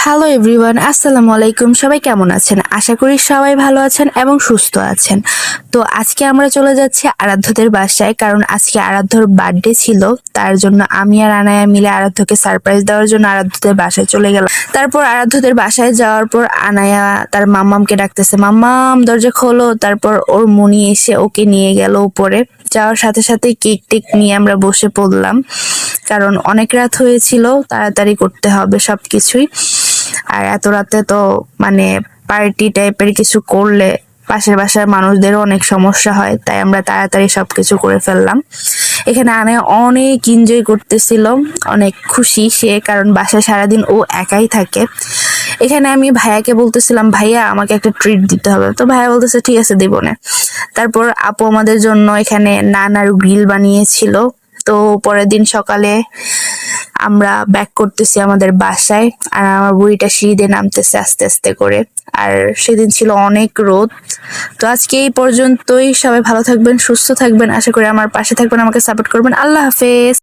Hello everyone, আসসালামু আলাইকুম। সবাই কেমন আছেন? আশা করি সবাই ভালো আছেন এবং সুস্থ আছেন। তো আজকে আমরা চলে যাচ্ছি আরাধ্যদের বাসায়, কারণ আজকে আরাধ্যর বার্থডে ছিল। তার জন্য আমি আর আনায়া মিলে আরাধ্যকে সারপ্রাইজ দেওয়ার জন্য আরাধ্যদের বাসায় চলে গেলাম। তারপর আরাধ্যদের বাসায় যাওয়ার পর আনায়া তার মাম্মামকে ডাকতেছে, মাম্মাম দরজা খোলো। তারপর ওর মনি এসে ওকে নিয়ে গেল উপরে। যাওয়ার সাথে সাথে কেক টেক নিয়ে আমরা বসে পড়লাম, কারণ অনেক রাত হয়েছিল, তাড়াতাড়ি করতে হবে সবকিছুই। আর এত রাতে তো মানে পার্টি টাইপের কিছু করলে পাশের বাসার মানুষদেরও অনেক সমস্যা হয়, তাই আমরা তাড়াতাড়ি সবকিছু করে ফেললাম। এখানে আনে অনেক এনজয় করতেছিল, অনেক খুশি সে, কারণ বাসায় সারাদিন ও একাই থাকে। এখানে আমি ভাইয়াকে বলতেছিলাম, ভাইয়া আমাকে একটা ট্রিট দিতে হবে। তো ভাইয়া বলতেছে ঠিক আছে, দিব না। তারপর আপু আমাদের জন্য এখানে নান আর গ্রিল বানিয়েছিল। তো পরের দিন সকালে আমরা ব্যাক করতেছি আমাদের বাসায়, আর আমার বুড়িটা সিঁড়ি দিয়ে নামতেছে আস্তে আস্তে করে। আর সেদিন ছিল অনেক রোদ। তো আজকে এই পর্যন্তই। সবাই ভালো থাকবেন, সুস্থ থাকবেন, আশা করি আমার পাশে থাকবেন, আমাকে সাপোর্ট করবেন। আল্লাহ হাফেজ।